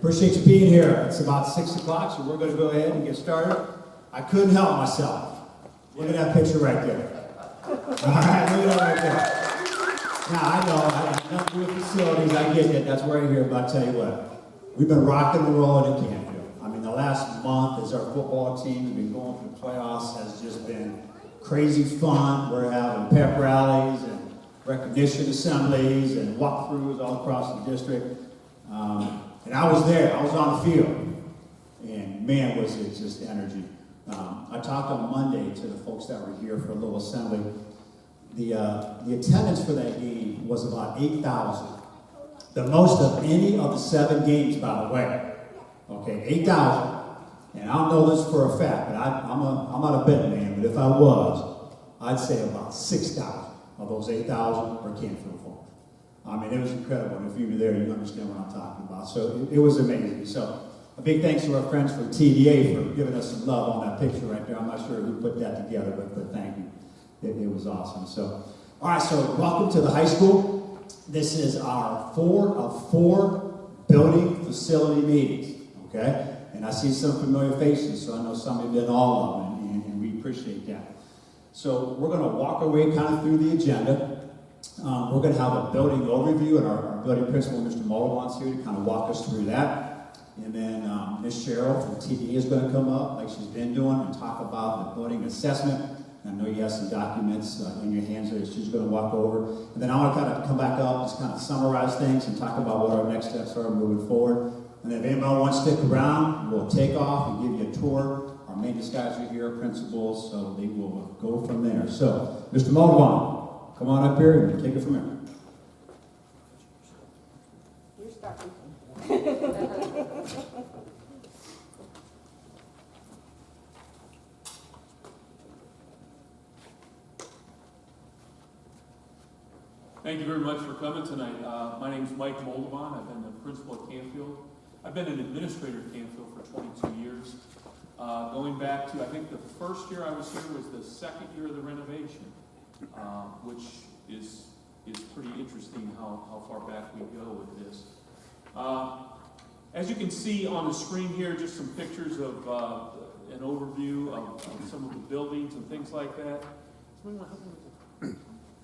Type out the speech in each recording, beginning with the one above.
Appreciate you being here. It's about 6 o'clock, so we're going to go ahead and get started. I couldn't help myself. Look at that picture right there. All right, look at that right there. Now, I know, I have nothing to do with facilities. I get that. That's right here. But I'll tell you what, we've been rocking and rolling in Canfield. I mean, the last month as our football team has been going through the playoffs has just been crazy fun. We're having pep rallies and recognition assemblies and walkthroughs all across the district. And I was there. I was on the field. And man, was it just energy. I talked on Monday to the folks that were here for a little assembly. The attendance for that game was about 8,000. The most of any of the 7 games, by the way. Okay, 8,000. And I don't know this for a fact, but I'm not a betting man, but if I was, I'd say about 6,000 of those 8,000 were Canfield folk. I mean, it was incredible. And if you were there, you understand what I'm talking about. So it was amazing. So a big thanks to our friends from TDA for giving us some love on that picture right there. I'm not sure who put that together, but thank you. It was awesome. So, all right, so welcome to the high school. This is our 4 of 4 building facility meetings, okay? And I see some familiar faces, so I know some have been all of them, and we appreciate that. So we're going to walk our way kind of through the agenda. We're going to have a building overview, and our building principal, Mr. Mullivan's here to kind of walk us through that. And then Ms. Cheryl from TDA is going to come up, like she's been doing, and talk about the building assessment. I know you have some documents in your hands there that she's going to walk over. And then I want to kind of come back up, just kind of summarize things and talk about what our next steps are moving forward. And then if anybody wants to stick around, we'll take off and give you a tour. Our maintenance guys are here, principals, so they will go from there. So, Mr. Mullivan, come on up here and take it from here. You're starting. Thank you very much for coming tonight. My name is Mike Moldovan. I've been the principal at Canfield. I've been an administrator at Canfield for 22 years. Going back to, I think the first year I was here was the second year of the renovation, which is pretty interesting how far back we go with this. As you can see on the screen here, just some pictures of an overview of some of the buildings and things like that.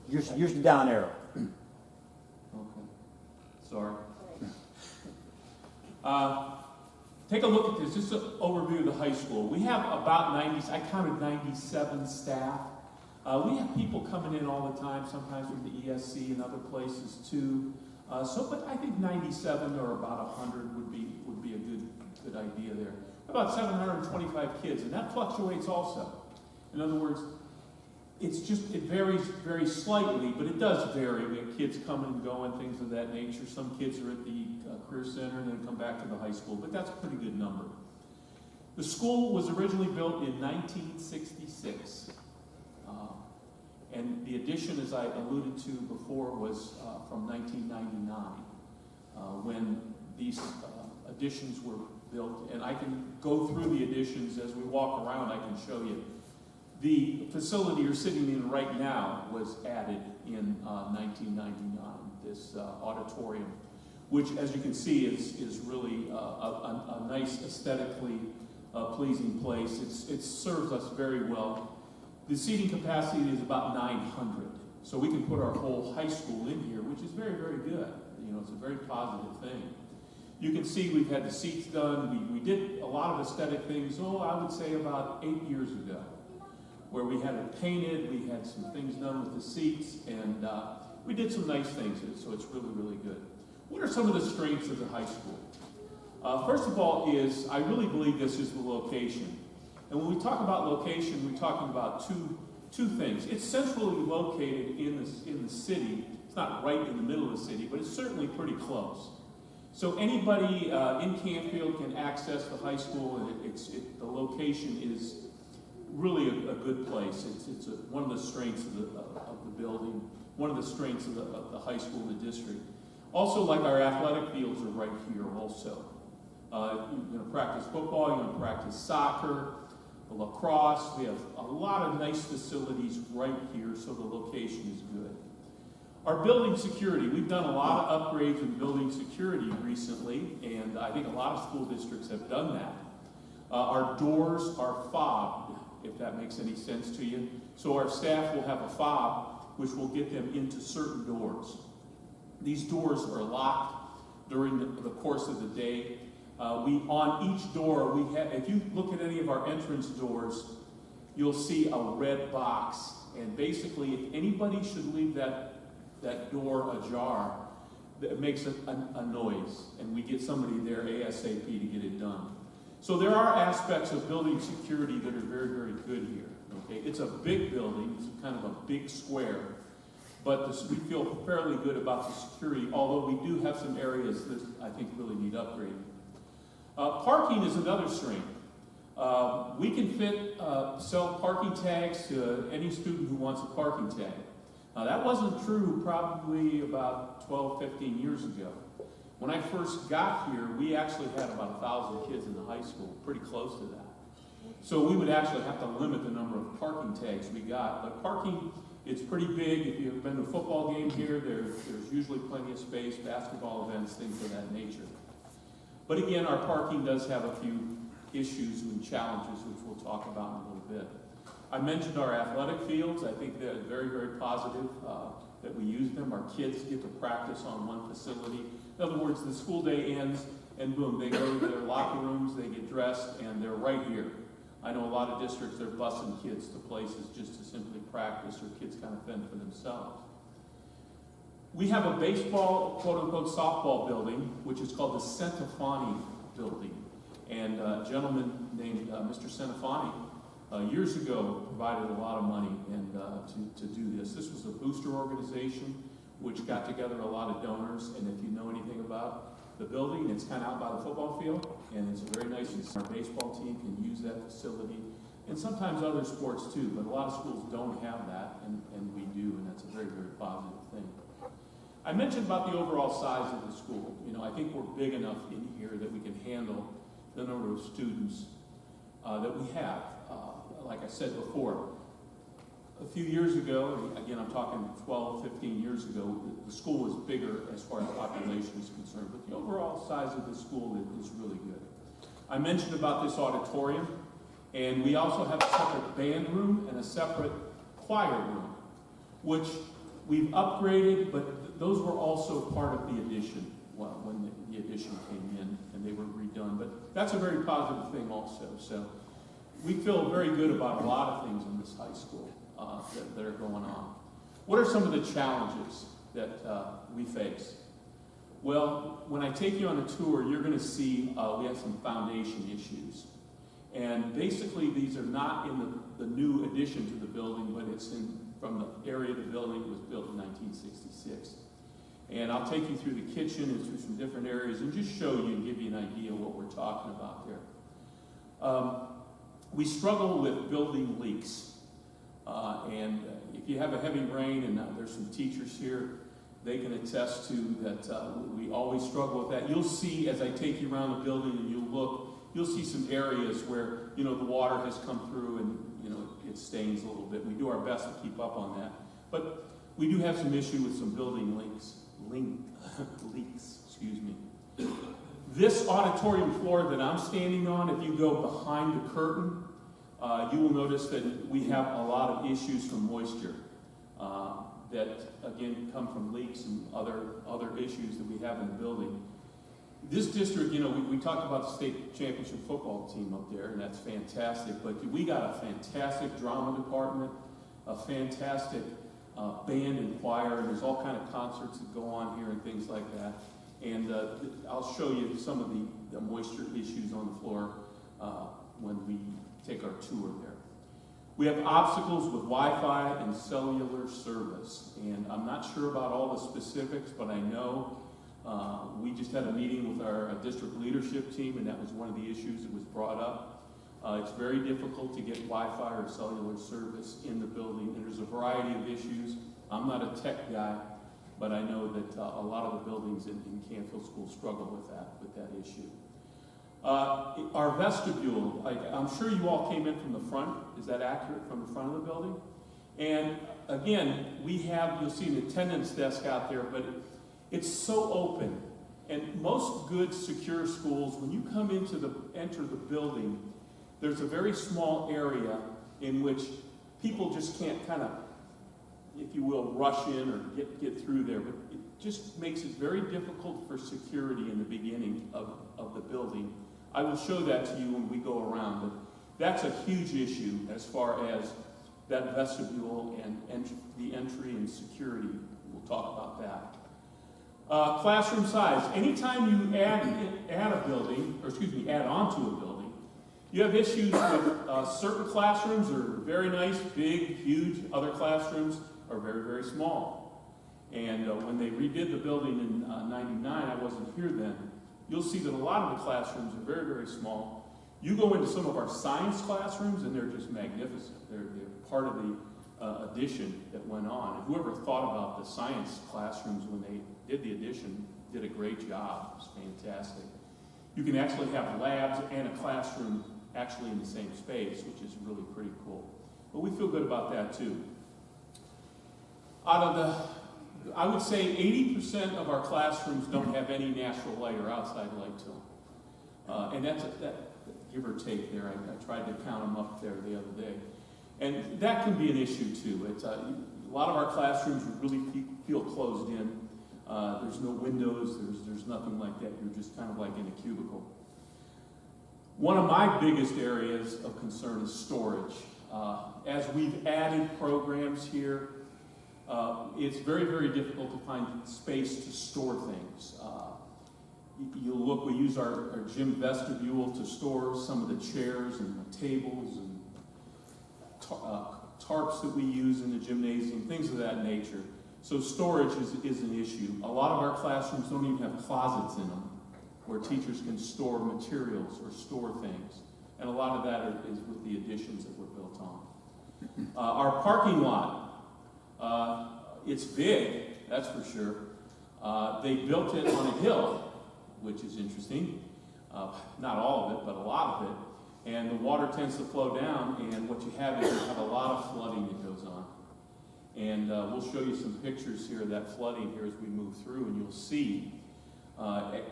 Use the down arrow. Okay. Sorry. Take a look at this. Just an overview of the high school. We have about 90, I counted 97 staff. We have people coming in all the time, sometimes from the ESC and other places too. But I think 97 or about 100 would be a good idea there. About 725 kids, and that fluctuates also. In other words, it varies very slightly, but it does vary. We have kids come and go and things of that nature. Some kids are at the Career Center and then come back to the high school, but that's a pretty good number. The school was originally built in 1966, and the addition, as I alluded to before, was from 1999, when these additions were built. And I can go through the additions as we walk around. I can show you. The facility you're sitting in right now was added in 1999, this auditorium, which, as you can see, is really a nice, aesthetically pleasing place. It serves us very well. The seating capacity is about 900, so we can put our whole high school in here, which is very, very good. You know, it's a very positive thing. You can see we've had the seats done. We did a lot of aesthetic things, I would say about 8 years ago, where we had it painted, we had some things done with the seats, and we did some nice things, so it's really, really good. What are some of the strengths of the high school? First of all I really believe this is the location. And when we talk about location, we're talking about two things. It's centrally located in the city. It's not right in the middle of the city, but it's certainly pretty close. So anybody in Canfield can access the high school, and the location is really a good place. It's one of the strengths of the building, one of the strengths of the high school in the district. Also, like our athletic fields are right here also. You're going to practice football, you're going to practice soccer, lacrosse. We have a lot of nice facilities right here, so the location is good. Our building security, we've done a lot of upgrades in building security recently, and I think a lot of school districts have done that. Our doors are fobbed, if that makes any sense to you. So our staff will have a fob, which will get them into certain doors. These doors are locked during the course of the day. On each door, we have, if you look at any of our entrance doors, you'll see a red box. And basically, if anybody should leave that door ajar, it makes a noise, and we get somebody there ASAP to get it done. So there are aspects of building security that are very, very good here. Okay, it's a big building, it's kind of a big square, but we feel fairly good about the security, although we do have some areas that I think really need upgrading. Parking is another strength. We can sell parking tags to any student who wants a parking tag. Now that wasn't true probably about 12, 15 years ago. When I first got here, we actually had about 1,000 kids in the high school, pretty close to that. So we would actually have to limit the number of parking tags we got. But parking, it's pretty big. If you've been to a football game here, there's usually plenty of space, basketball events, things of that nature. But again, our parking does have a few issues and challenges, which we'll talk about in a little bit. I mentioned our athletic fields. I think they're very, very positive that we use them. Our kids get to practice on one facility. In other words, the school day ends, and boom, they go to their locker rooms, they get dressed, and they're right here. I know a lot of districts, they're busing kids to places just to simply practice, or kids kind of fend for themselves. We have a baseball, quote-unquote, softball building, which is called the Centofanti building. And a gentleman named Mr. Centofanti years ago provided a lot of money to do this. This was a booster organization which got together a lot of donors, and if you know anything about the building, it's kind of out by the football field, and it's a very nice, our baseball team can use that facility, and sometimes other sports too, but a lot of schools don't have that, and we do, and that's a very, very positive thing. I mentioned about the overall size of the school. You know, I think we're big enough in here that we can handle the number of students that we have. Like I said before, a few years ago, again I'm talking 12, 15 years ago, the school was bigger as far as population is concerned, but the overall size of the school is really good. I mentioned about this auditorium, and we also have a separate band room and a separate choir room, which we've upgraded, but those were also part of the addition when the addition came in and they were redone. But that's a very positive thing also. So we feel very good about a lot of things in this high school that are going on. What are some of the challenges that we face? Well, when I take you on a tour, you're going to see we have some foundation issues. And basically, these are not in the new addition to the building, but it's from the area of the building that was built in 1966. And I'll take you through the kitchen and through some different areas and just show you and give you an idea of what we're talking about there. We struggle with building leaks. And if you have a heavy rain, and there's some teachers here, they can attest to that we always struggle with that. You'll see as I take you around the building and you'll see some areas where, you know, the water has come through and, you know, it stains a little bit. We do our best to keep up on that. But we do have some issue with some building leaks, excuse me. This auditorium floor that I'm standing on, if you go behind the curtain, you will notice that we have a lot of issues from moisture that, again, come from leaks and other issues that we have in the building. This district, you know, we talked about the state championship football team up there, and that's fantastic, but we got a fantastic drama department, a fantastic band and choir, and there's all kind of concerts that go on here and things like that. And I'll show you some of the moisture issues on the floor when we take our tour there. We have obstacles with Wi-Fi and cellular service, and I'm not sure about all the specifics, but I know we just had a meeting with our district leadership team, and that was one of the issues that was brought up. It's very difficult to get Wi-Fi or cellular service in the building, and there's a variety of issues. I'm not a tech guy, but I know that a lot of the buildings in Canfield School struggle with that issue. Our vestibule, I'm sure you all came in from the front. Is that accurate, from the front of the building? And again, you'll see an attendance desk out there, but it's so open. And most good, secure schools, when you come enter the building, there's a very small area in which people just can't kind of, if you will, rush in or get through there. But it just makes it very difficult for security in the beginning of the building. I will show that to you when we go around, but that's a huge issue as far as that vestibule and the entry and security. We'll talk about that. Classroom size. Anytime you add onto a building, you have issues with certain classrooms are very nice, big, huge. Other classrooms are very, very small. And when they redid the building in '99, I wasn't here then, you'll see that a lot of the classrooms are very, very small. You go into some of our science classrooms and they're just magnificent. They're part of the addition that went on. And whoever thought about the science classrooms when they did the addition did a great job. It was fantastic. You can actually have labs and a classroom actually in the same space, which is really pretty cool. But we feel good about that too. I would say 80% of our classrooms don't have any natural light or outside light to them. And that's give or take there. I tried to count them up there the other day. And that can be an issue too. A lot of our classrooms really feel closed in. There's no windows, there's nothing like that. You're just kind of like in a cubicle. One of my biggest areas of concern is storage. As we've added programs here, it's very, very difficult to find space to store things. You'll look, we use our gym vestibule to store some of the chairs and the tables and tarps that we use in the gymnasium, things of that nature. So storage is an issue. A lot of our classrooms don't even have closets in them where teachers can store materials or store things. And a lot of that is with the additions that were built on. Our parking lot, it's big, that's for sure. They built it on a hill, which is interesting. Not all of it, but a lot of it. And the water tends to flow down, and what you have is you have a lot of flooding that goes on. And we'll show you some pictures here of that flooding here as we move through, and you'll see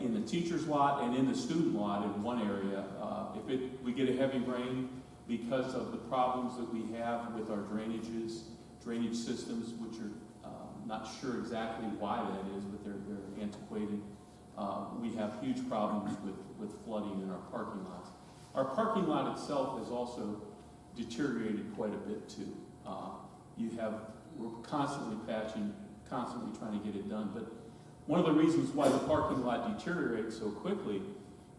in the teacher's lot and in the student lot in one area, if we get a heavy rain, because of the problems that we have with our drainage systems, which are not sure exactly why that is, but they're antiquated. We have huge problems with flooding in our parking lots. Our parking lot itself has also deteriorated quite a bit too. We're constantly patching, constantly trying to get it done. But one of the reasons why the parking lot deteriorates so quickly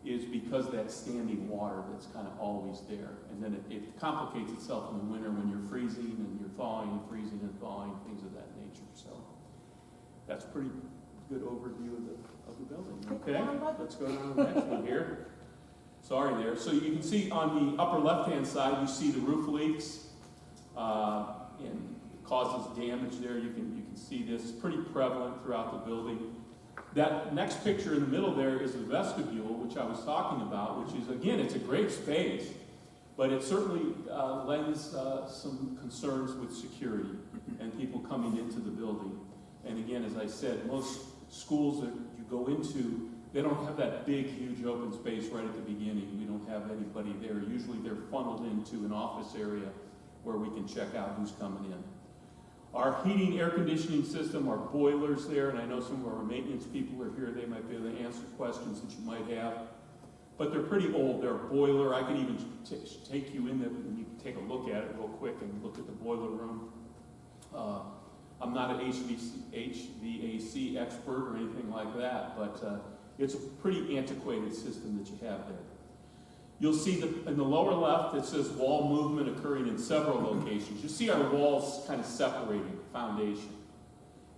is because that standing water that's kind of always there. And then it complicates itself in the winter when you're freezing and you're thawing and freezing and thawing, things of that nature. So that's a pretty good overview of the building. Okay, let's go to the next one here. Sorry there. So you can see on the upper left-hand side, you see the roof leaks and it causes damage there. You can see this. It's pretty prevalent throughout the building. That next picture in the middle there is the vestibule, which I was talking about, which is, again, it's a great space, but it certainly lends some concerns with security and people coming into the building. And again, as I said, most schools that you go into, they don't have that big, huge open space right at the beginning. We don't have anybody there. Usually they're funneled into an office area where we can check out who's coming in. Our heating, air conditioning system, our boilers there, and I know some of our maintenance people are here. They might be able to answer questions that you might have. But they're pretty old. They're a boiler. I can even take you in there and you can take a look at it real quick and look at the boiler room. I'm not an HVAC expert or anything like that, but it's a pretty antiquated system that you have there. You'll see in the lower left, it says wall movement occurring in several locations. You see our walls kind of separating, foundation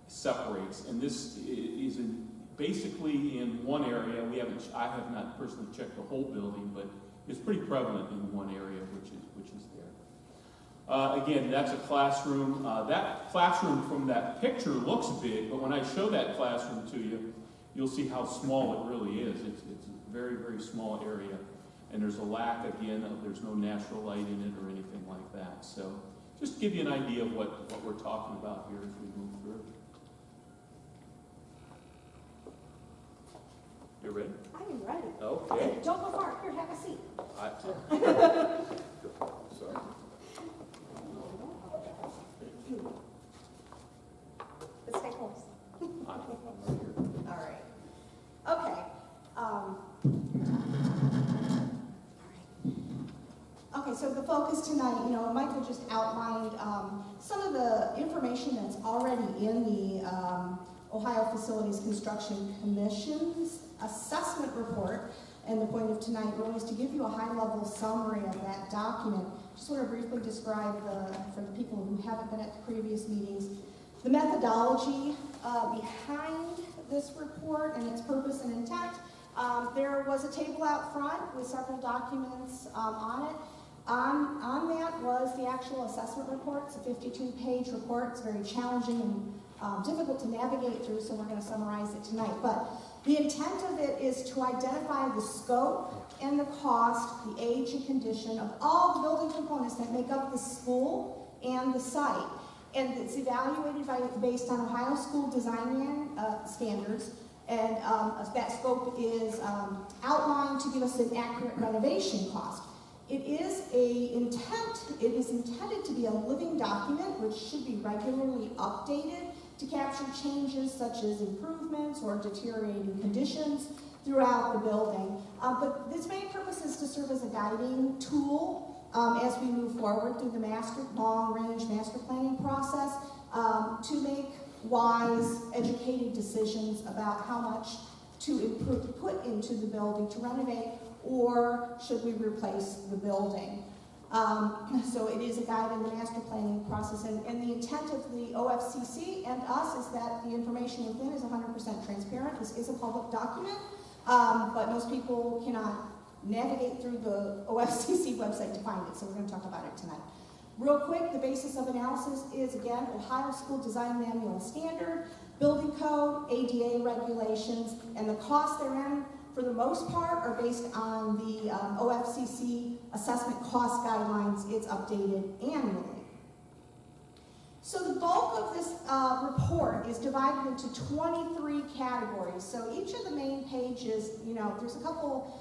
separates. And this is basically in one area. I have not personally checked the whole building, but it's pretty prevalent in one area, which is there. Again, that's a classroom. That classroom from that picture looks big, but when I show that classroom to you, you'll see how small it really is. It's a very, very small area. And there's a lack, again, there's no natural light in it or anything like that. So just to give you an idea of what we're talking about here as we move through. You ready? I am ready. Okay. Don't go far. Here, have a seat. Sorry. Let's stay close. I'm right here. All right. Okay. Okay, so the focus tonight, Michael just outlined some of the information that's already in the Ohio Facilities Construction Commission's assessment report. And the point of tonight really is to give you a high-level summary of that document. Just want to briefly describe, for the people who haven't been at the previous meetings, the methodology behind this report and its purpose and intent. There was a table out front with several documents on it. On that was the actual assessment report. It's a 52-page report. It's very challenging and difficult to navigate through, so we're going to summarize it tonight. But the intent of it is to identify the scope and the cost, the age and condition of all the building components that make up the school and the site. And it's evaluated based on Ohio School Design standards. And that scope is outlined to give us an accurate renovation cost. It is intended to be a living document which should be regularly updated to capture changes such as improvements or deteriorating conditions throughout the building. But its main purpose is to serve as a guiding tool as we move forward through the long-range master planning process to make wise, educated decisions about how much to put into the building to renovate, or should we replace the building. So it is a guide in the master planning process, and the intent of the OFCC and us is that the information within is 100% transparent. This is a public document, but most people cannot navigate through the OFCC website to find it, so we're going to talk about it tonight. Real quick, the basis of analysis is, again, Ohio School Design Manual Standard, Building Code, ADA regulations, and the costs therein, for the most part, are based on the OFCC assessment cost guidelines. It's updated annually. So the bulk of this report is divided into 23 categories. So each of the main pages, there's a couple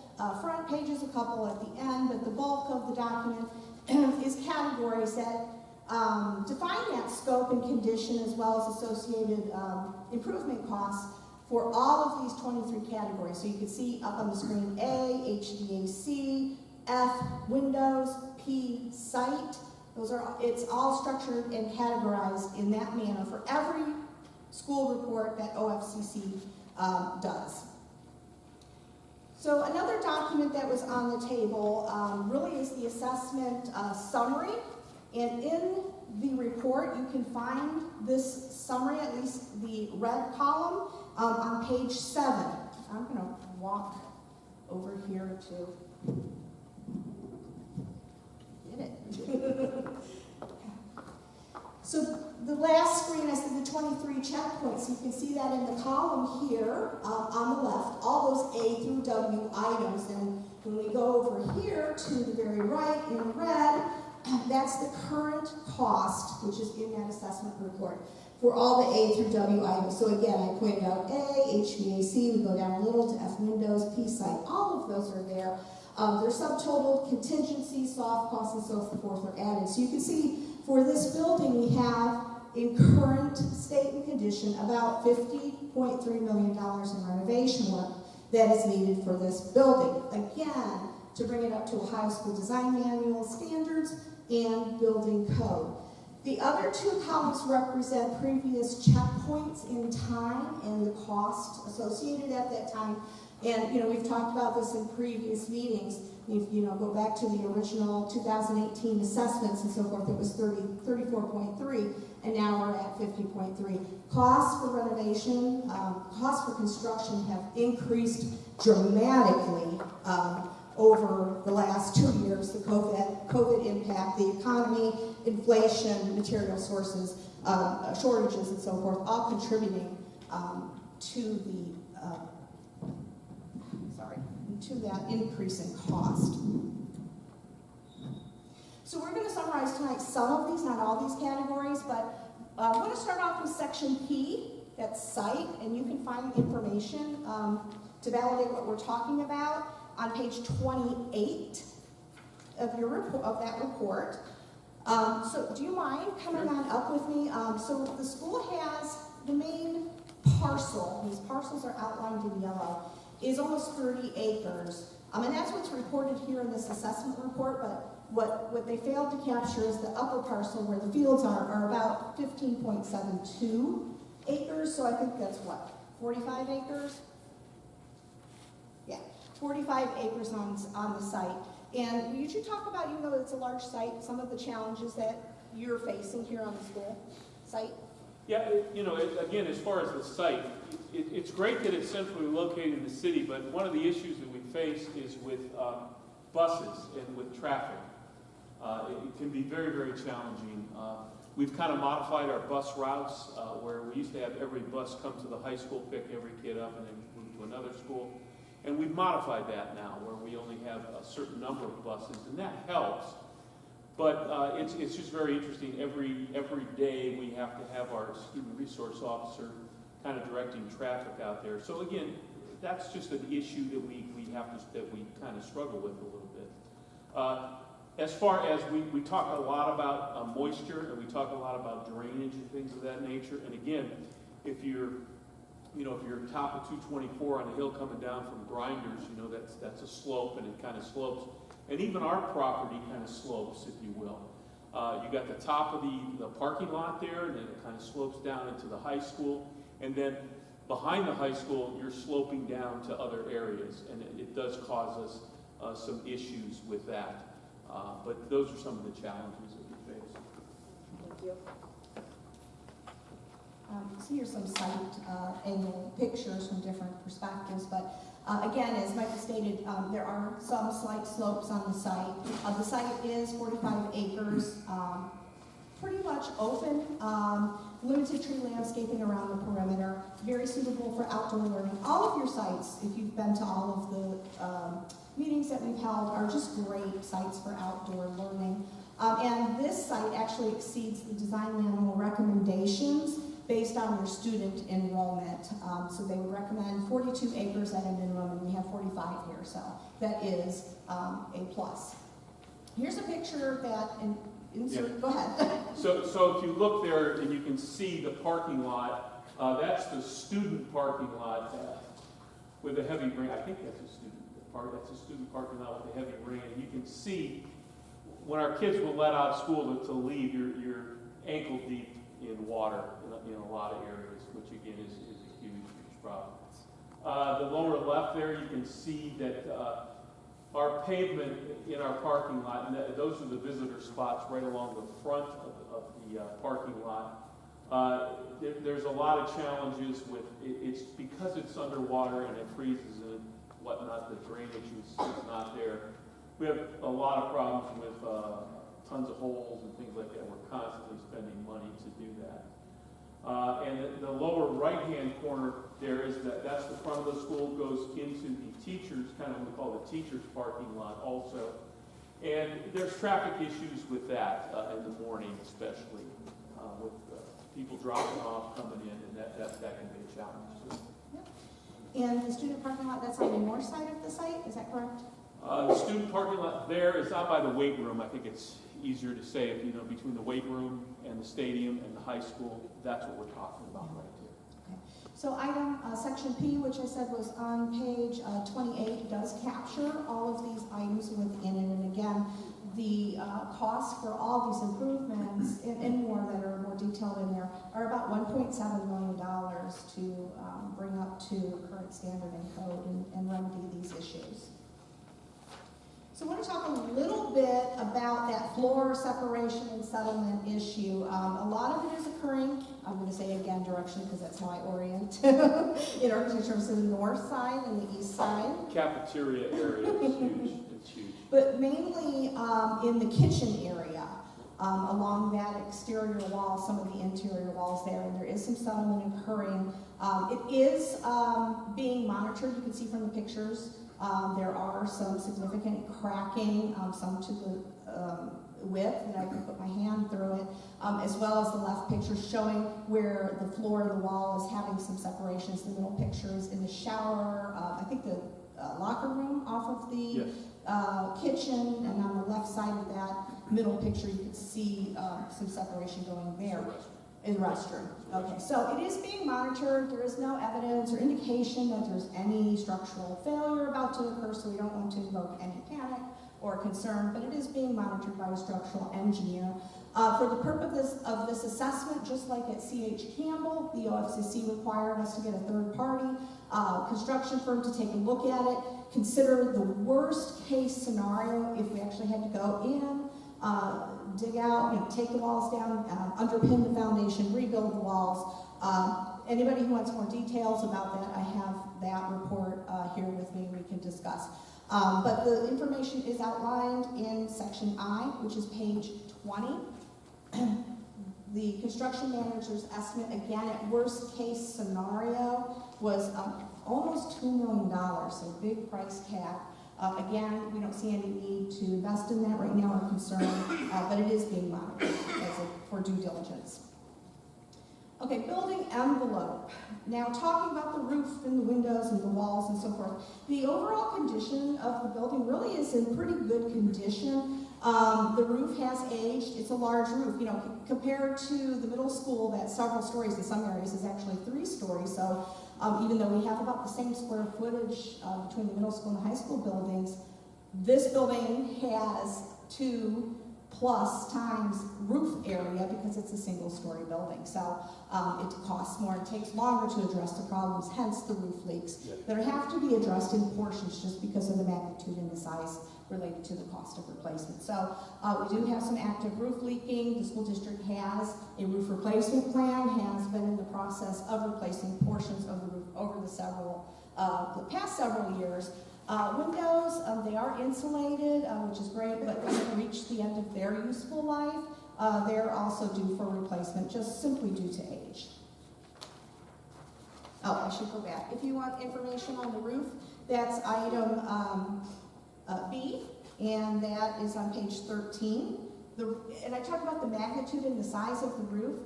front pages, a couple at the end, but the bulk of the document is categories that define that scope and condition as well as associated improvement costs for all of these 23 categories. So you can see up on the screen A, HVAC, F, windows, P, site. It's all structured and categorized in that manner for every school report that OFCC does. So another document that was on the table really is the assessment summary. And in the report, you can find this summary, at least the red column, on page 7. I'm going to walk over here to get it. So the last screen, I said the 23 checkpoints. You can see that in the column here on the left, all those A through W items. And when we go over here to the very right in red, that's the current cost, which is in that assessment report, for all the A through W items. So again, I pointed out A, HVAC, we go down a little to F windows, P site, all of those are there. Their subtotal, contingencies, soft costs, and so forth are added. So you can see for this building, we have, in current state and condition, about $50.3 million in renovation work that is needed for this building. Again, to bring it up to Ohio School Design Manual standards and building code. The other two columns represent previous checkpoints in time and the cost associated at that time. And, we've talked about this in previous meetings. If, go back to the original 2018 assessments and so forth, it was 34.3, and now we're at 50.3. Costs for renovation, costs for construction have increased dramatically over the last 2 years. The COVID impact, the economy, inflation, material sources, shortages, and so forth, all contributing to that increase in cost. So we're going to summarize tonight some of these, not all these categories, but I want to start off with section P, that's site, and you can find information to validate what we're talking about on page 28 of that report. So do you mind coming on up with me? So the school has the main parcel, these parcels are outlined in yellow, is almost 30 acres. And that's what's reported here in this assessment report, but what they failed to capture is the upper parcel where the fields are about 15.72 acres, so I think that's what, 45 acres? Yeah, 45 acres on the site. And you should talk about, even though it's a large site, some of the challenges that you're facing here on the school site. Yeah, again, as far as the site, it's great that it's centrally located in the city, but one of the issues that we face is with buses and with traffic. It can be very, very challenging. We've kind of modified our bus routes where we used to have every bus come to the high school, pick every kid up, and then move to another school. And we've modified that now where we only have a certain number of buses, and that helps. But it's just very interesting. Every day we have to have our student resource officer kind of directing traffic out there. So again, that's just an issue that we kind of struggle with a little bit. As far as we talk a lot about moisture, and we talk a lot about drainage and things of that nature. And again, if you're top of 224 on a hill coming down from Grinders, that's a slope, and it kind of slopes. And even our property kind of slopes, if you will. You got the top of the parking lot there, and then it kind of slopes down into the high school. And then behind the high school, you're sloping down to other areas, and it does cause us some issues with that. But those are some of the challenges that we face. Thank you. So here's some site angle pictures from different perspectives, but again, as Michael stated, there are some slight slopes on the site. The site is 45 acres, pretty much open, limited tree landscaping around the perimeter, very suitable for outdoor learning. All of your sites, if you've been to all of the meetings that we've held, are just great sites for outdoor learning. And this site actually exceeds the design manual recommendations based on your student enrollment. So they would recommend 42 acres at a minimum, and we have 45 here, so that is a plus. Here's a picture that, go ahead. So if you look there and you can see the parking lot, that's the student parking lot with a heavy rain. I think that's a student parking lot with a heavy rain. And you can see when our kids were let out of school to leave, you're ankle deep in water in a lot of areas, which again is a huge problem. The lower left there, you can see that our pavement in our parking lot, and those are the visitor spots right along the front of the parking lot. There's a lot of challenges with it's because it's underwater and it freezes and whatnot. The drainage is not there. We have a lot of problems with tons of holes and things like that. We're constantly spending money to do that. And the lower right-hand corner there is that's the front of the school, goes into the teachers, kind of what we call the teachers parking lot also. And there's traffic issues with that in the morning, especially with people dropping off, coming in, and that can be a challenge too. Yep. And the student parking lot, that's on the north side of the site, is that correct? The student parking lot there is out by the weight room. I think it's easier to say, between the weight room and the stadium and the high school, that's what we're talking about right here. Okay. So item section P, which I said was on page 28, does capture all of these items within it. And again, the costs for all these improvements and more that are more detailed in there are about $1.7 million to bring up to current standard and code and remedy these issues. So I want to talk a little bit about that floor separation and settlement issue. A lot of it is occurring, I'm going to say again direction because that's how I orient, in terms of the north side and the east side. Cafeteria area is huge. It's huge. But mainly in the kitchen area, along that exterior wall, some of the interior walls there, and there is some settlement occurring. It is being monitored, you can see from the pictures. There are some significant cracking, some to the width, and I can put my hand through it, as well as the left picture showing where the floor of the wall is having some separations. The middle picture is in the shower, I think the locker room off of the kitchen, and on the left side of that middle picture you can see some separation going there. In the restroom. Okay, so it is being monitored. There is no evidence or indication that there's any structural failure about to occur, so we don't want to invoke any panic or concern, but it is being monitored by a structural engineer. For the purpose of this assessment, just like at CH Campbell, the OFCC required us to get a third-party construction firm to take a look at it, consider the worst-case scenario if we actually had to go in, dig out, take the walls down, underpin the foundation, rebuild the walls. Anybody who wants more details about that, I have that report here with me we can discuss. But the information is outlined in section I, which is page 20. The construction manager's estimate, again, at worst case scenario, was almost $2 million, so big price tag. Again, we don't see any need to invest in that right now or concern, but it is being monitored for due diligence. Okay, building envelope. Now, talking about the roof and the windows and the walls and so forth, the overall condition of the building really is in pretty good condition. The roof has aged. It's a large roof. Compared to the middle school, that's several stories. In some areas is actually 3 stories. So even though we have about the same square footage between the middle school and the high school buildings, this building has 2+ times roof area because it's a single-story building. So it costs more, it takes longer to address the problems, hence the roof leaks that have to be addressed in portions just because of the magnitude and the size related to the cost of replacement. So we do have some active roof leaking. The school district has a roof replacement plan, has been in the process of replacing portions of the roof over the past several years. Windows, they are insulated, which is great, but they have reached the end of their useful life. They're also due for replacement, just simply due to age. Oh, I should go back. If you want information on the roof, that's item B, and that is on page 13. And I talked about the magnitude and the size of the roof.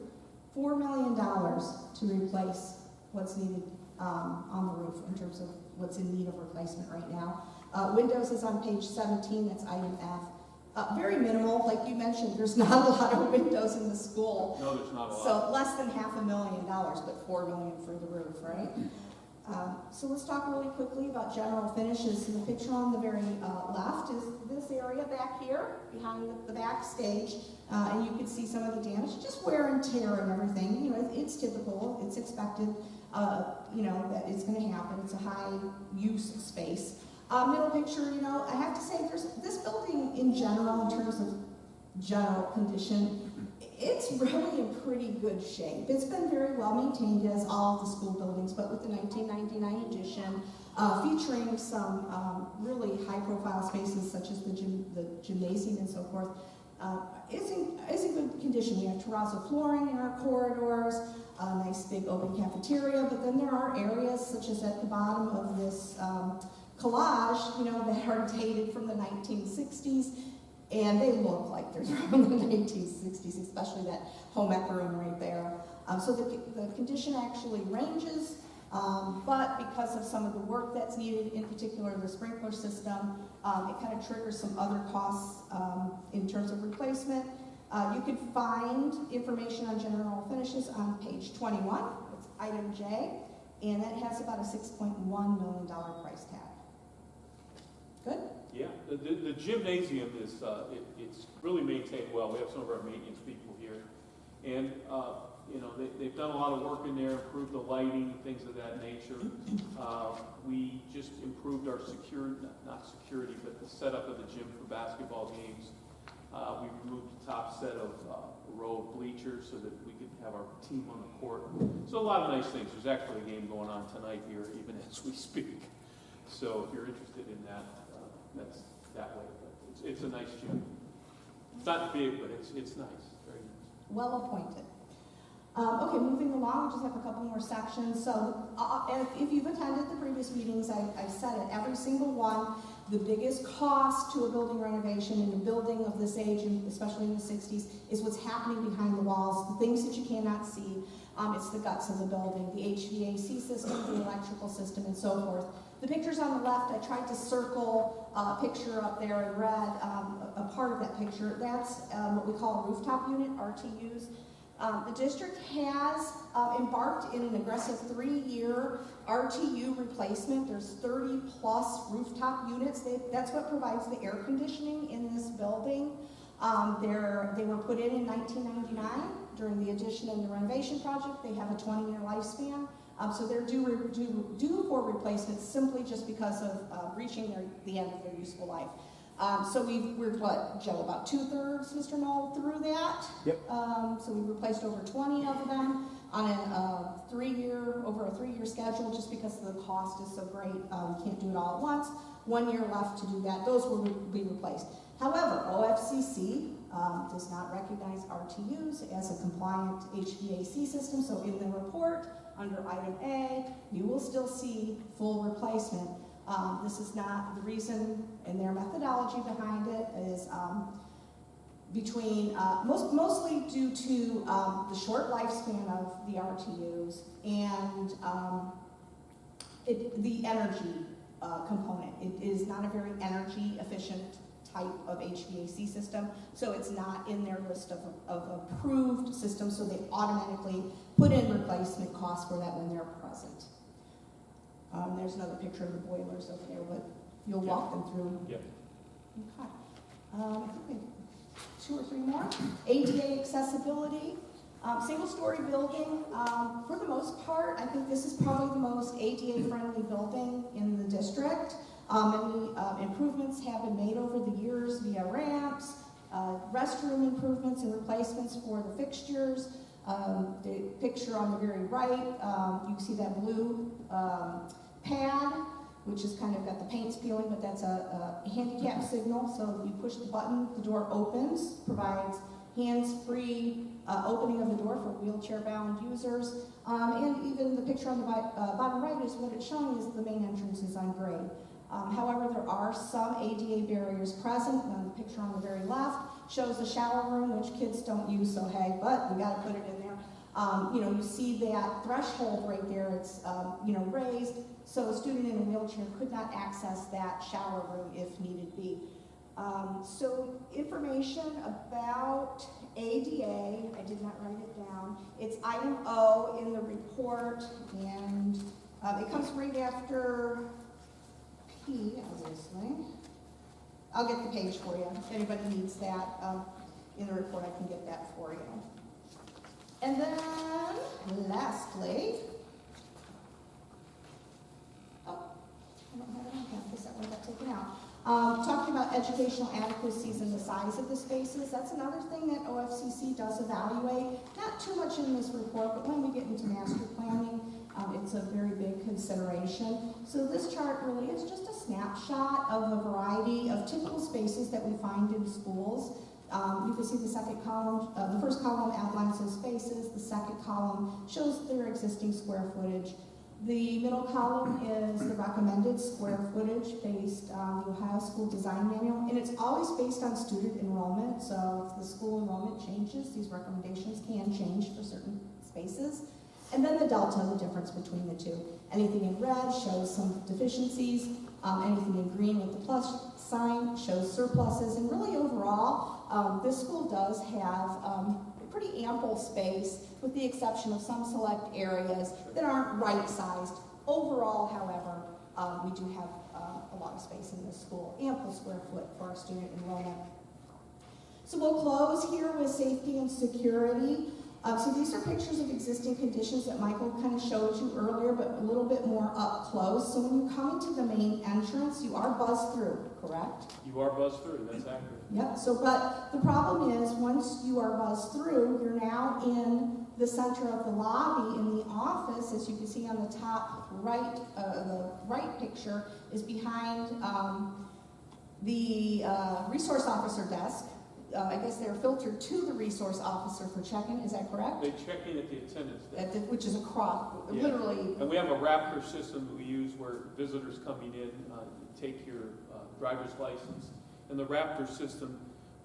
$4 million to replace what's needed on the roof in terms of what's in need of replacement right now. Windows is on page 17, that's item F. Very minimal, like you mentioned, there's not a lot of windows in the school. No, there's not a lot. So less than $500,000, but $4 million for the roof, right? So let's talk really quickly about general finishes. So the picture on the very left is this area back here, behind the backstage, and you can see some of the damage, just wear and tear and everything. It's typical, it's expected, that it's going to happen. It's a high-use space. Middle picture, I have to say, this building in general, in terms of general condition, it's really in pretty good shape. It's been very well maintained, as all of the school buildings, but with the 1999 addition, featuring some really high-profile spaces such as the gymnasium and so forth, is in good condition. We have terrazzo flooring in our corridors, a nice big open cafeteria, but then there are areas such as at the bottom of this collage, that are dated from the 1960s. And they look like they're from the 1960s, especially that home ec room right there. So the condition actually ranges, but because of some of the work that's needed, in particular the sprinkler system, it kind of triggers some other costs in terms of replacement. You can find information on general finishes on page 21. It's item J, and that has about a $6.1 million price tag. Good? Yeah, the gymnasium is, it's really maintained well. We have some of our maintenance people here. And, they've done a lot of work in there, improved the lighting, things of that nature. We just improved our not security, but the setup of the gym for basketball games. We removed the top set of a row of bleachers so that we could have our team on the court. So a lot of nice things. There's actually a game going on tonight here, even as we speak. So if you're interested in that, that's that way. But it's a nice gym. It's not big, but it's nice. Very nice. Well appointed. Okay, moving along, we just have a couple more sections. So if you've attended the previous meetings, I've said it, every single one, The biggest cost to a building renovation in a building of this age, and especially in the 60s, is what's happening behind the walls, the things that you cannot see. It's the guts of the building, the HVAC system, the electrical system, and so forth. The pictures on the left, I tried to circle a picture up there in red, a part of that picture. That's what we call a rooftop unit, RTUs. The district has embarked in an aggressive 3-year RTU replacement. There's 30 plus rooftop units. That's what provides the air conditioning in this building. They were put in 1999 during the addition and the renovation project. They have a 20-year lifespan. So they're due for replacement simply just because of reaching the end of their useful life. So we're what, Joe, about 2/3, Mr. Knoll, through that? Yep. So we replaced over 20 of them on over a 3-year schedule, just because the cost is so great. We can't do it all at once. 1 year left to do that. Those will be replaced. However, OFCC does not recognize RTUs as a compliant HVAC system, so in the report, under item A, you will still see full replacement. This is not the reason, and their methodology behind it is mostly due to the short lifespan of the RTUs and the energy component. It is not a very energy efficient type of HVAC system, so it's not in their list of approved systems, so they automatically put in replacement costs for that when they're present. There's another picture of the boilers over there, but you'll walk them through. Yep. Okay. I think we have 2 or 3 more. ADA accessibility. Single-story building. For the most part, I think this is probably the most ADA-friendly building in the district. Many improvements have been made over the years via ramps, restroom improvements and replacements for the fixtures. The picture on the very right, you can see that blue pad, which has kind of got the paint peeling, but that's a handicap signal. So you push the button, the door opens, provides hands-free opening of the door for wheelchair-bound users. And even the picture on the bottom right is what it's showing is the main entrance is on grade. However, there are some ADA barriers present. The picture on the very left shows the shower room, which kids don't use, so hey, but we got to put it in there. You see that threshold right there. It's raised, so a student in a wheelchair could not access that shower room if need be. So information about ADA, I did not write it down. It's item O in the report, and it comes right after P, obviously. I'll get the page for you. If anybody needs that in the report, I can get that for you. And then, lastly, I don't have it on campus, that one got taken out. Talking about educational adequacies and the size of the spaces, that's another thing that OFCC does evaluate. Not too much in this report, but when we get into master planning, it's a very big consideration. So this chart really is just a snapshot of a variety of typical spaces that we find in schools. You can see the second column, the first column outlines those spaces, the second column shows their existing square footage. The middle column is the recommended square footage based on the Ohio School Design Manual, and it's always based on student enrollment, so if the school enrollment changes, these recommendations can change for certain spaces. And then the delta, the difference between the two. Anything in red shows some deficiencies, anything in green with the plus sign shows surpluses, and really overall, this school does have pretty ample space, with the exception of some select areas that aren't right-sized. Overall, however, we do have a lot of space in this school, ample square foot for our student enrollment. So we'll close here with safety and security. So these are pictures of existing conditions that Michael kind of showed you earlier, but a little bit more up close. So when you come into the main entrance, you are buzzed through, correct? You are buzzed through, that's accurate. Yep, so but the problem is once you are buzzed through, you're now in the center of the lobby in the office. As you can see on the top right, the right picture is behind the resource officer desk. I guess they're filtered to the resource officer for check-in, is that correct? They check in at the attendance desk. Which is across, Yeah. literally. And we have a Raptor system that we use where visitors coming in take your driver's license. And the Raptor system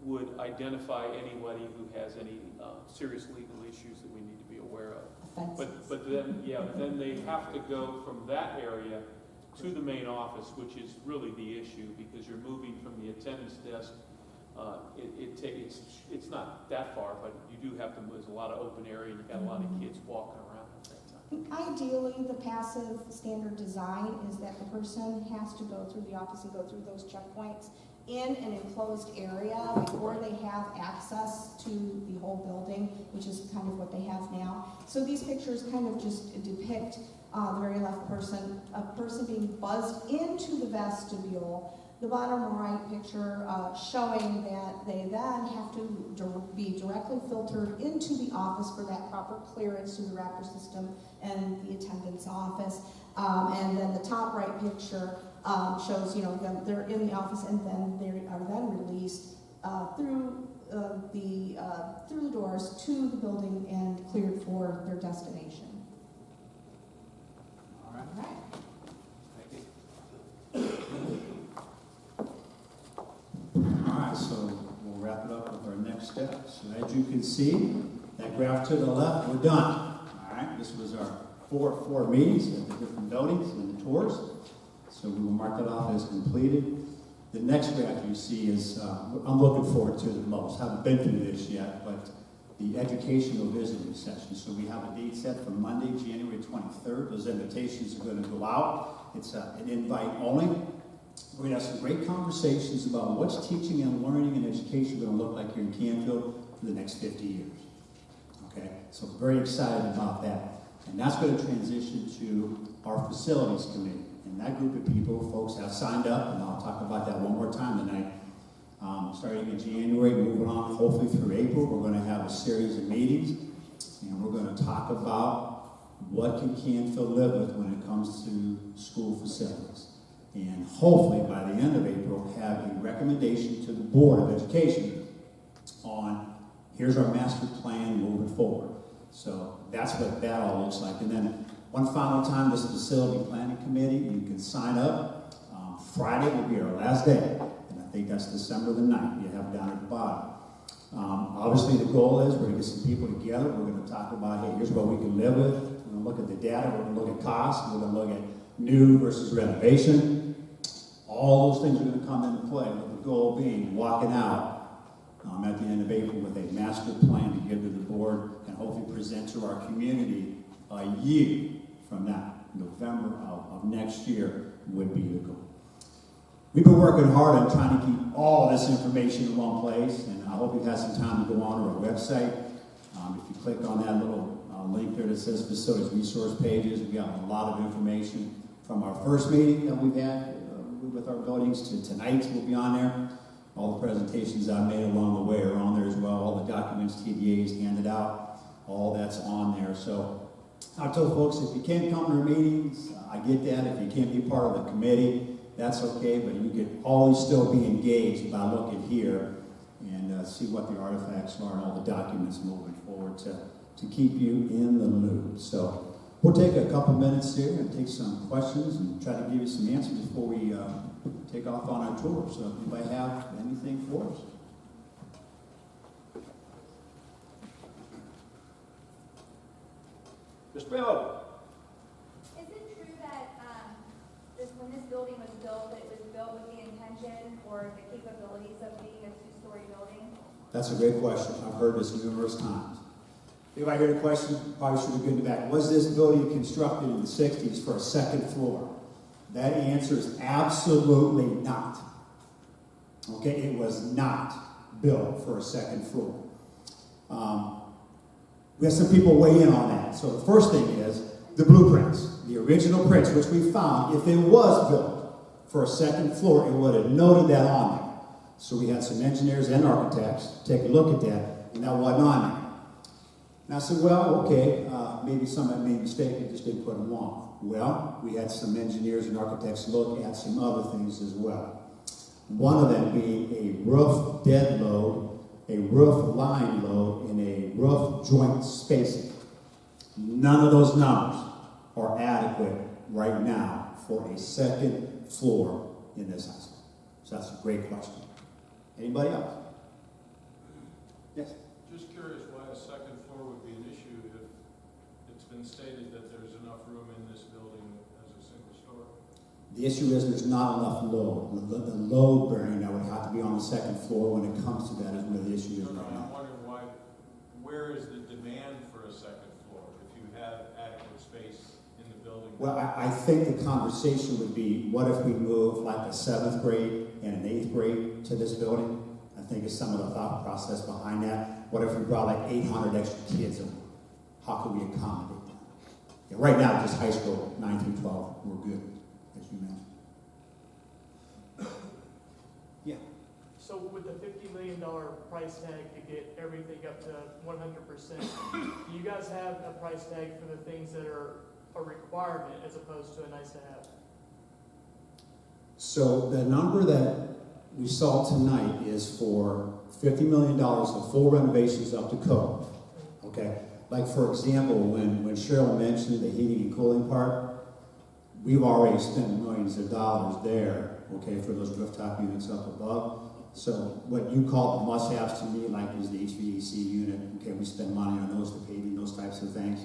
would identify anybody who has any serious legal issues that we need to be aware of. Offenses. But then they have to go from that area to the main office, which is really the issue, because you're moving from the attendance desk. It's not that far, but you do have to move. There's a lot of open area, and you've got a lot of kids walking around at that time. Ideally, the passive standard design is that the person has to go through the office and go through those checkpoints in an enclosed area before they have access to the whole building, which is kind of what they have now. So these pictures kind of just depict the very left person, a person being buzzed into the vestibule. The bottom right picture showing that they then have to be directly filtered into the office for that proper clearance to the Raptor system and the attendance office. And then the top right picture shows, them, they're in the office and then they are then released through the doors to the building and cleared for their destination. All right. All right. All right, so we'll wrap it up with our next step. So as you can see, that graph to the left, we're done. All right, this was our four meetings at the different buildings and the tours. So we will mark that off as completed. The next graph you see is, I'm looking forward to the most. Haven't been through this yet, but the educational visiting session. So we have a date set for Monday, January 23rd. Those invitations are going to go out. It's an invite only. We're going to have some great conversations about what's teaching and learning and education going to look like here in Canfield for the next 50 years. Okay, so very excited about that. And that's going to transition to our facilities committee. And that group of people, folks, have signed up, and I'll talk about that one more time tonight. Starting in January, moving on hopefully through April, we're going to have a series of meetings, and we're going to talk about what can Canfield live with when it comes to school facilities. And hopefully by the end of April, have a recommendation to the Board of Education on here's our master plan moving forward. So that's what that all looks like. And then one final time, this facility planning committee, you can sign up. Friday will be our last day, and I think that's December the 9th. You have it down at the bottom. Obviously, the goal is we're going to get some people together. We're going to talk about, hey, here's what we can live with. We're going to look at the data. We're going to look at costs. We're going to look at new versus renovation. All those things are going to come into play, with the goal being walking out at the end of April with a master plan to give to the board and hopefully present to our community a year from now. November of next year would be the goal. We've been working hard on trying to keep all this information in one place, and I hope you've had some time to go on to our website. If you click on that little link there that says facilities resource pages, we got a lot of information from our first meeting that we've had with our buildings to tonight's will be on there. All the presentations I made along the way are on there as well. All the documents TDA's handed out, all that's on there. So I told folks, if you can't come to our meetings, I get that. If you can't be part of the committee, that's okay, but you can always still be engaged by looking here and see what the artifacts are and all the documents moving forward to keep you in the loop. So we'll take a couple minutes here and take some questions and try to give you some answers before we take off on our tour. So if anybody have anything for us? Mr. Bello. Is it true that when this building was built, it was built with the intention or the capabilities of being a two-story building? That's a great question. I've heard this numerous times. If I hear the question, probably should have been back. Was this building constructed in the 60s for a second floor? That answer is absolutely not. Okay, it was not built for a second floor. We have some people weigh in on that. So the first thing is the blueprints, the original prints, which we found, if it was built for a second floor, it would have noted that on there. So we had some engineers and architects take a look at that, and that wasn't on there. And I said, well, okay, maybe someone made a mistake and just didn't put them on. Well, we had some engineers and architects look at some other things as well. One of them being a roof dead load a roof line load, and a roof joint spacing. None of those numbers are adequate right now for a second floor in this high school. So that's a great question. Anybody else? Yes? Just curious why a second floor would be an issue if it's been stated that there's enough room in this building as a single story. The issue is there's not enough load. The load bearing that would have to be on the second floor when it comes to that is where the issue is right I'm now. wondering why, where is the demand for a second floor if you have adequate space in the building? Well, I think the conversation would be, what if we move like a 7th grade and an 8th grade to this building? I think is some of the thought process behind that. What if we brought like 800 extra kids in? How can we accommodate that? Yeah, right now, just high school, 9 through 12, we're good, as you mentioned. Yeah. So with the $50 million price tag to get everything up to 100%, do you guys have a price tag for the things that are a requirement as opposed to a nice to have? So the number that we saw tonight is for $50 million of full renovations up to code. Okay? Like for example, when Cheryl mentioned the heating and cooling part, we've already spent millions of dollars there, okay, for those rooftop units up above. So what you call the must-haves to me, like is the HVAC unit, okay, we spend money on those, the paving, those types of things.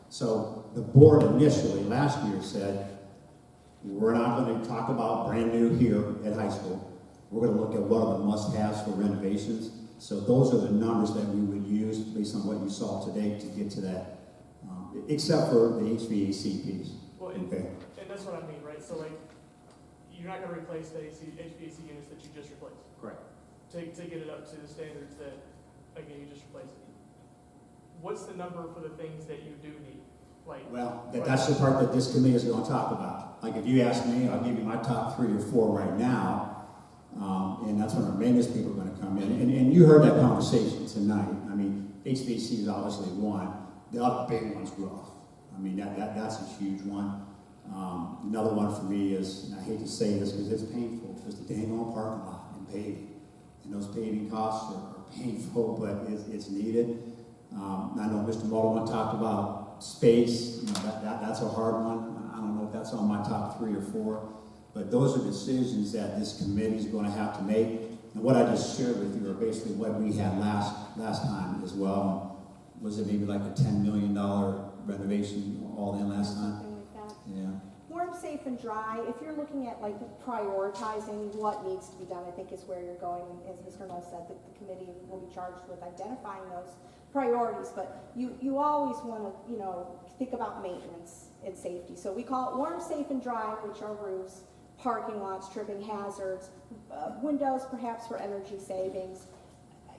So the board initially last year said, we're not going to talk about brand new here at high school. We're going to look at what are the must-haves for renovations. So those are the numbers that we would use based on what you saw today to get to that, except for the HVAC piece. Well, Okay. And that's what I mean, right? So like, you're not going to replace the HVAC units that you just replaced. Correct. To get it up to the standards that, again, you just replaced it. What's the number for the things that you do need? Like, Well, that's the part that this committee is going to talk about. Like if you ask me, I'll give you my top 3 or 4 right now. And that's when our maintenance people are going to come in. And you heard that conversation tonight. I mean, HVAC is obviously one. The other big one's roof. I mean, that's a huge one. Another one for me is, and I hate to say this because it's painful, is the dang old parking lot and paving. And those paving costs are painful, but it's needed. I know Mr. Mullen talked about space. You know, that's a hard one. I don't know if that's on my top 3 or 4. But those are decisions that this committee is going to have to make. And what I just shared with you are basically what we had last time as well. Was it maybe like a $10 million renovation all in last time? Something like that. Yeah. Warm, safe, and dry. If you're looking at like prioritizing what needs to be done, I think is where you're going. As Mr. Null said, the committee will be charged with identifying those priorities. But you always want to, think about maintenance and safety. So we call it warm, safe, and dry, which are roofs, parking lots, tripping hazards, windows perhaps for energy savings.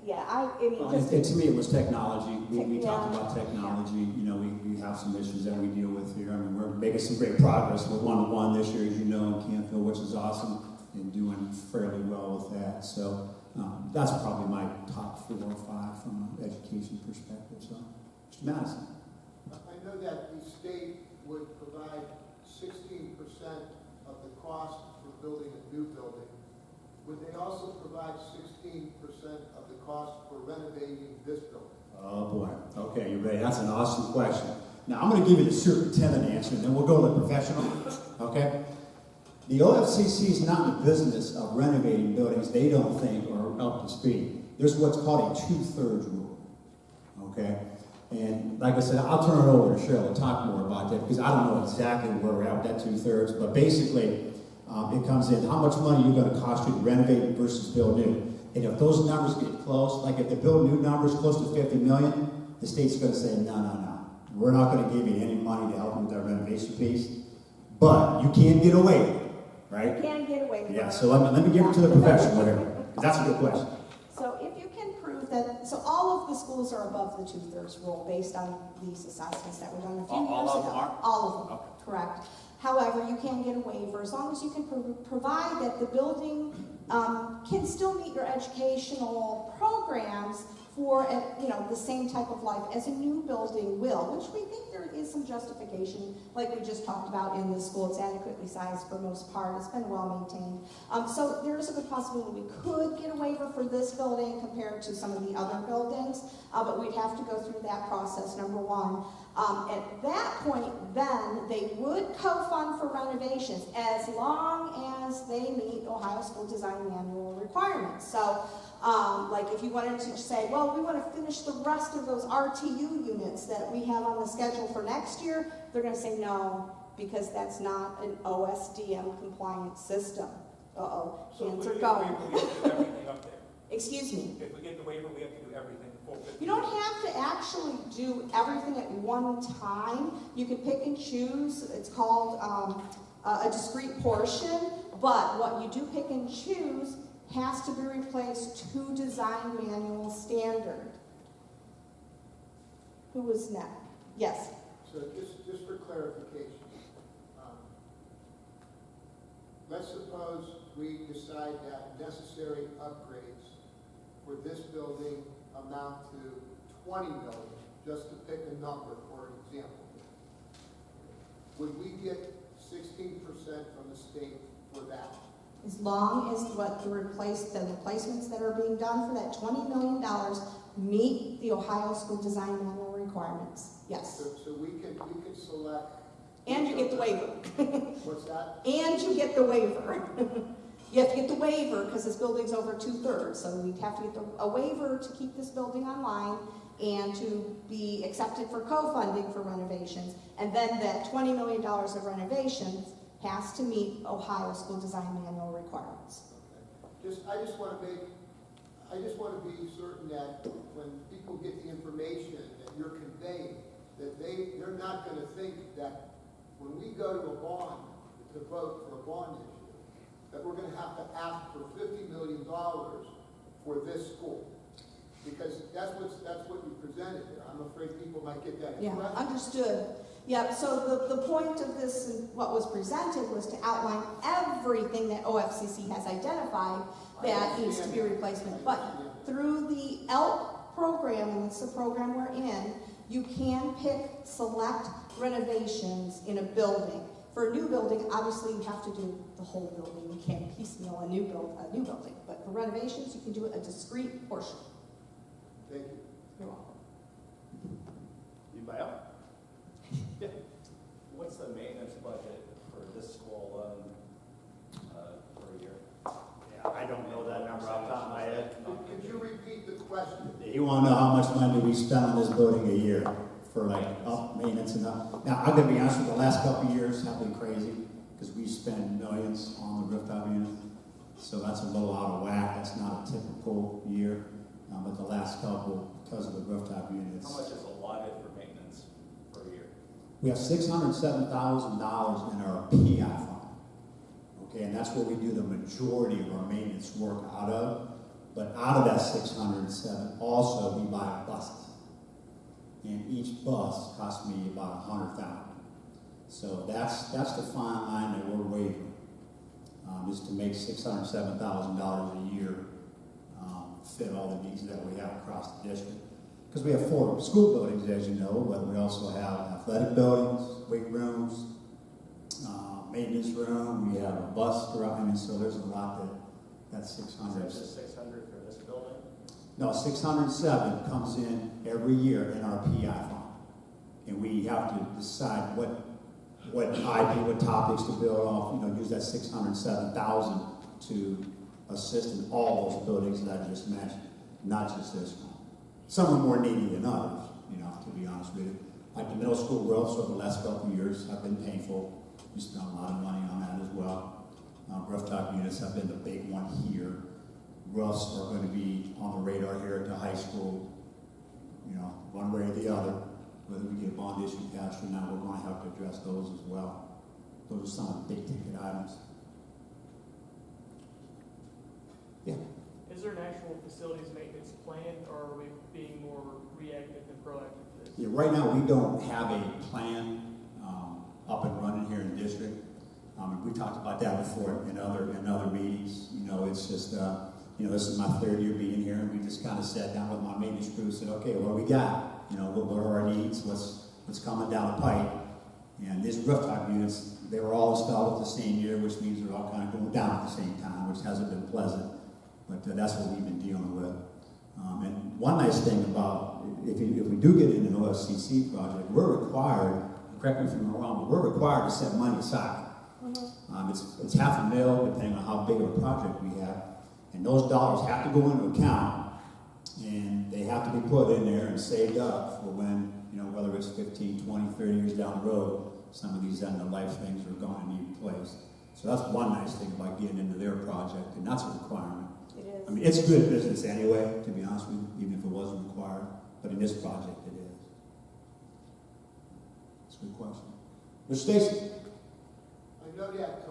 Yeah, I mean, Well, just and to me, it was technology. We talked Yeah. about technology. You know, we have some issues that we deal with here. I mean, we're making some great progress with one-to-one this year, as you know, in Canfield, which is awesome, and doing fairly well with that. So that's probably my top 4 or 5 from an education perspective. So, Mr. Madison. I know that the state would provide 16% of the cost for building a new building. Would they also provide 16% of the cost for renovating this building? Oh boy. Okay, you ready? That's an awesome question. Now I'm going to give you the superintendent answer, and then we'll go to the professional. Okay? The OFCC is not in the business of renovating buildings they don't think are up to speed. There's what's called a 2/3 rule. Okay? And like I said, I'll turn it over to Cheryl to talk more about that because I don't know exactly where we're at with that 2/3. But basically, it comes in how much money you're going to cost you to renovate versus build new. And if those numbers get close, like if the build new number is close to $50 million, the state's going to say, no. We're not going to give you any money to help you with that renovation piece. But you can get away with it, right? you can get away with it. Yeah, so let me give it to the professional here, because that's a good question. So if you can prove that, so all of the schools are above the 2/3 rule based on these assessments that were done a few years ago. All of them are? All of them, Okay. correct. However, you can get a waiver as long as you can provide that the building can still meet your educational programs for, the same type of life as a new building will, which we think there is some justification, like we just talked about in this school. It's adequately sized for most part. It's been well maintained. So there is a good possibility we could get a waiver for this building compared to some of the other buildings, but we'd have to go through that process, number one. At that point, then, they would co-fund for renovations as long as they meet Ohio School Design Manual requirements. So, like if you wanted to say, well, we want to finish the rest of those RTU units that we have on the schedule for next year, they're going to say no, because that's not an OSDM compliant system. Uh-oh, hands are going. We have to do everything up there. Excuse me? If we get the waiver, we have to do everything full 50. You don't have to actually do everything at one time. You can pick and choose. It's called a discrete portion, but what you do pick and choose has to be replaced to design manual standard. Who was next? Yes. So just for clarification, let's suppose we decide that necessary upgrades for this building amount to 20 million, just to pick a number for example. Would we get 16% from the state for that? As long as what the replacements that are being done for that $20 million meet the Ohio School Design Manual requirements. Yes. So we can select. And you get the waiver. What's that? And you get the waiver. You have to get the waiver because this building's over 2/3, so we'd have to get a waiver to keep this building online and to be accepted for co-funding for renovations. And then that $20 million of renovations has to meet Ohio School Design Manual requirements. Okay. I just want to be certain that when people get the information that you're conveying, that they're not going to think that when we go to a bond, to vote for a bond issue, that we're going to have to ask for $50 million for this school. Because that's what you presented there. I'm afraid people might get that Yeah, impression. understood. Yeah, so the point of this, and what was presented, was to outline everything that OFCC has identified that needs to be replacement. But through the ELP program, and it's the program we're in, you can pick select renovations in a building. For a new building, obviously you have to do the whole building. You can't piecemeal a new building. But for renovations, you can do a discrete portion. Thank you. You're welcome. Anybody else? Yeah. What's the maintenance budget for this school alone for a year? Yeah, I don't know that number off the top of my head. Could you repeat the question? You want to know how much money we spend on this building a year for like up maintenance and up? Now, I'm going to be honest with you, the last couple of years have been crazy because we spend millions on the rooftop unit. So that's a little out of whack. That's not a typical year. But the last couple, because of the rooftop units. How much is allotted for maintenance for a year? We have $607,000 in our PI fund. Okay, and that's where we do the majority of our maintenance work out of. But out of that 607, also we buy buses. And each bus costs me about $100,000. So that's the fine line that we're waiving, is to make $607,000 a year fit all the needs that we have across the district. Because we have 4 school buildings, as you know, but we also have athletic buildings, weight rooms, maintenance room, we have a bus garage, and so there's a lot that's 600. Is that just 600 for this building? No, 607 comes in every year in our PI fund. And we have to decide what topics to build off, use that 607,000 to assist in all those buildings that I just mentioned, not just this one. Some are more needy than others, to be honest with you. Like the middle school growth over the last couple of years have been painful. We spent a lot of money on that as well. Rooftop units have been the big one here. Roofs are going to be on the radar here at the high school, one way or the other. Whether we get a bond issue passed or not, we're going to have to address those as well. Those are some of the big ticket items. Yeah. Is there an actual facilities maintenance plan, or are we being more reactive than proactive to this? Yeah, right now we don't have a plan up and running here in the district. We talked about that before in other meetings. It's just this is my third year being here, and we just kind of sat down with my maintenance crew and said, okay, what do we got? What are our needs? What's coming down the pipe? And these rooftop units, they were all installed at the same year, which means they're all kind of going down at the same time, which hasn't been pleasant. But that's what we've been dealing with. And one nice thing about, if we do get in an OFCC project, we're required, correct me if I'm wrong, but we're required to set money aside. It's $500,000, depending on how big of a project we have. And those dollars have to go into account, and they have to be put in there and saved up for when, whether it's 15, 20, 30 years down the road, some of these end-of-life things are going to need replaced. So that's one nice thing about getting into their project, and that's a requirement. It is. I mean, it's good business anyway, to be honest with you, even if it wasn't required. But in this project, it is. That's a good question. Mr. Stacy? I know that,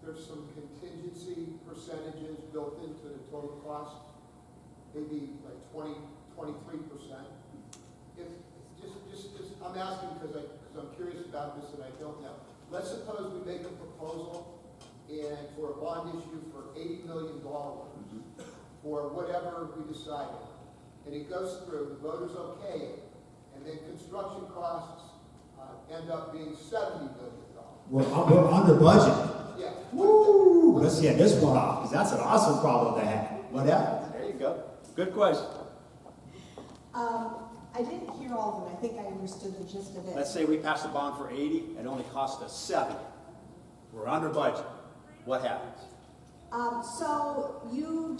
there's some contingency percentages built into the total cost, maybe like 23%. If, I'm asking because I'm curious about this and I don't know. Let's suppose we make a proposal and for a bond issue for $80 million for whatever we decide on. And it goes through, the voters okay it, and then construction costs end up being $70 million. We're under budget. Yeah. Woo! Let's get this one off, because that's an awesome problem to have. What happens? There you go. Good question. I didn't hear all of it. I think I understood the gist of it. Let's say we pass a bond for 80, it only cost us 70. We're under budget. What happens? So you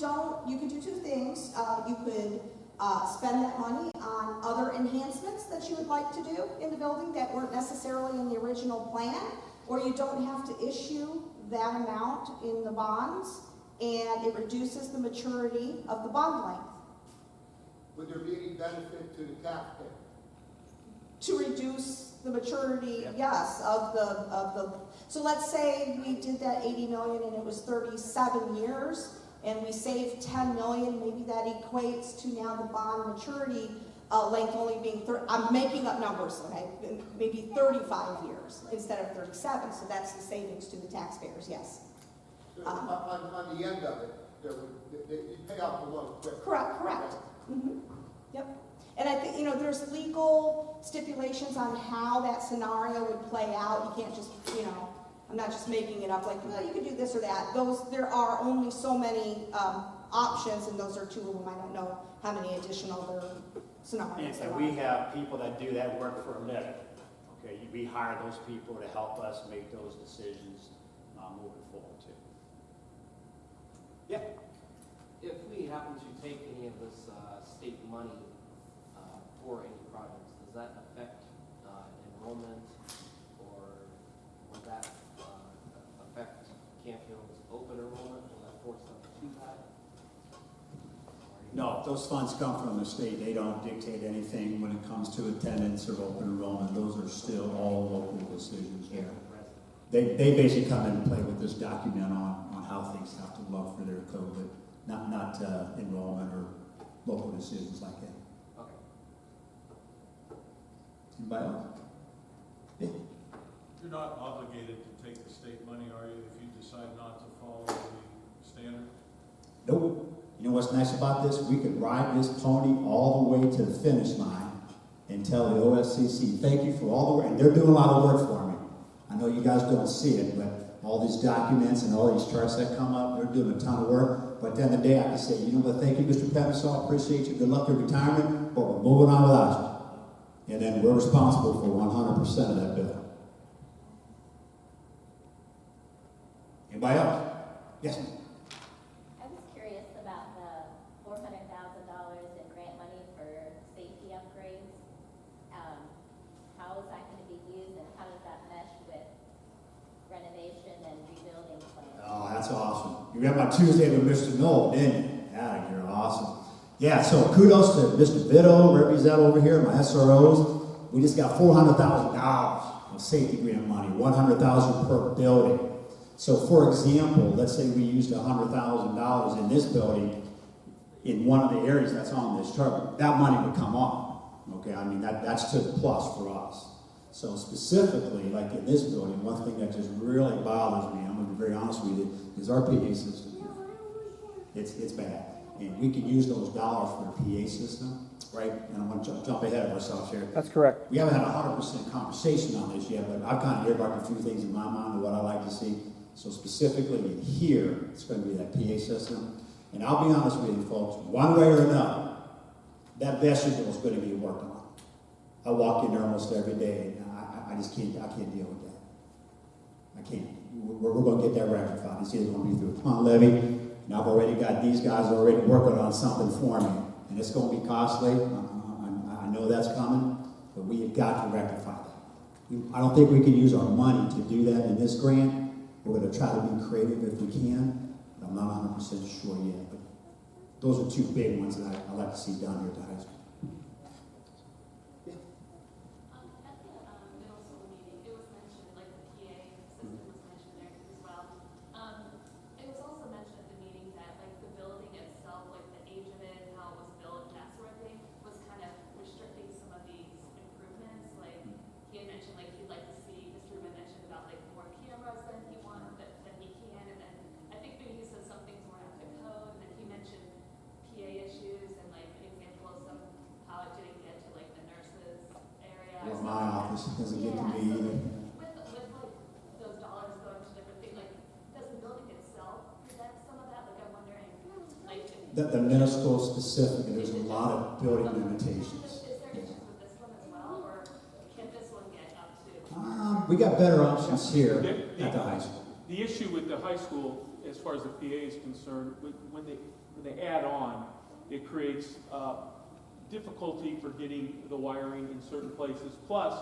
could do two things. You could spend that money on other enhancements that you would like to do in the building that weren't necessarily in the original plan, or you don't have to issue that amount in the bonds, and it reduces the maturity of the bond length. Would there be any benefit to the taxpayer? To reduce the maturity, Yep. yes, of the, so let's say we did that 80 million and it was 37 years, and we saved 10 million, maybe that equates to now the bond maturity length only being, I'm making up numbers, okay, maybe 35 years instead of 37, so that's the savings to the taxpayers, yes. So on the end of it, you pay off the loan quick. Correct. Mm-hmm. Yep. And I think, there's legal stipulations on how that scenario would play out. You can't just, I'm not just making it up like, well, you could do this or that. There are only so many options, and those are two of them. I don't know how many additional scenarios there And are. we have people that do that work for a living. Okay, we hire those people to help us make those decisions moving forward too. Yeah. If we happen to take any of this state money for any projects, does that affect enrollment, or will that affect Campfield's open enrollment? Will that force them to do that? No, those funds come from the state. They don't dictate anything when it comes to attendance or open enrollment. Those are still all local decisions there. They basically come in and play with this document on how things have to look for their code, but not enrollment or local decisions like that. Okay. Anybody else? Yeah. You're not obligated to take the state money, are you, if you decide not to follow the standard? Nope. You know what's nice about this? We could ride this pony all the way to the finish line and tell the OFCC, thank you for all the work. And they're doing a lot of work for me. I know you guys don't see it, but all these documents and all these charts that come up, they're doing a ton of work. But at the end of the day, I can say, you know what, thank you, Mr. Penisall, appreciate you, good luck in retirement, but we're moving on without you. And then we're responsible for 100% of that bill. Anybody else? Yes. I was curious about the $400,000 in grant money for safety upgrades. How is that going to be used, and how does that mesh with renovation and rebuilding plans? Oh, that's awesome. You got my Tuesday with Mr. Knoll, didn't you? Yeah, you're awesome. Yeah, so kudos to Mr. Vito, representative over here, my SROs. We just got $400,000 of safety grant money, $100,000 per building. So, for example, let's say we used $100,000 in this building in one of the areas that's on this chart. That money would come off. Okay, I mean, that's to the plus for us. So specifically, like in this building, one thing that just really bothers me, I'm going to be very honest with you, is our PA system. It's bad. And we can use those dollars for the PA system, right? And I want to jump ahead of ourselves here. That's correct. We haven't had a 100% conversation on this yet, but I've kind of earmarked a few things in my mind of what I'd like to see. So specifically in here, it's going to be that PA system. And I'll be honest with you folks, one way or another, that vestibule is going to be worked on. I walk in there almost every day, and I just can't deal with that. I can't. We're going to get that rectified. It's either going to be through a pond levy, and I've already got these guys already working on something for me. And it's going to be costly. I know that's coming, but we have got to rectify that. I don't think we can use our money to do that in this grant. We're going to try to be creative if we can, but I'm not 100% sure yet. But those are two big ones that I'd like to see done here at the high school. At the middle school meeting, it was mentioned, like the PA system was mentioned there as well. It was also mentioned at the meeting that like the building itself, like the age of it, how it was built, that sort of thing, was kind of restricting some of these improvements. Like he had mentioned, like he'd like to see, Mr. Rubin mentioned about like more cameras than he wanted, than he can, and then I think maybe he said some things were out of the code, and then he mentioned PA issues and like an example of some how it didn't get to like the nurses area. Or my office doesn't get to me either. With like those dollars going to different things, like does the building itself present some of that? Like I'm wondering, like The middle school specific, there's a lot of building limitations. Is there issues with this one as well, or can this one get up to? We got better options here at the high school. The issue with the high school, as far as the PA is concerned, when they add on, it creates difficulty for getting the wiring in certain places. Plus,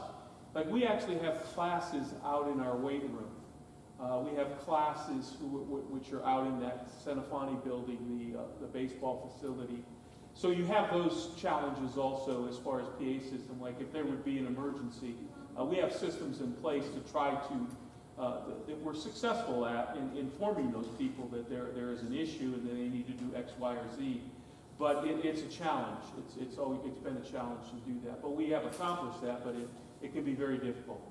like we actually have classes out in our weight room. We have classes which are out in that Senefani building, the baseball facility. So you have those challenges also as far as PA system. Like if there would be an emergency, we have systems in place to try to that we're successful at in informing those people that there is an issue and that they need to do X, Y, or Z. But it's a challenge. It's been a challenge to do that. But we have accomplished that, but it can be very difficult.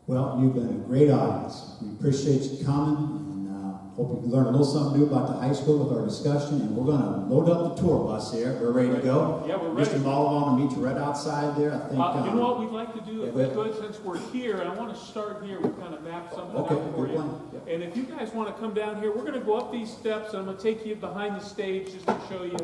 Well, you've been a great audience. We appreciate you coming, and hope you learned a little something new about the high school with our discussion. And we're going to load up the tour bus here. We're ready to go. Yeah, we're ready. Mr. Mullivan will meet you right outside there. I think. You know what we'd like to do, if we could, since we're here, and I want to start here, we kind of map something out for you. And if you guys want to come down here, we're going to go up these steps, and I'm going to take you behind the stage just to show you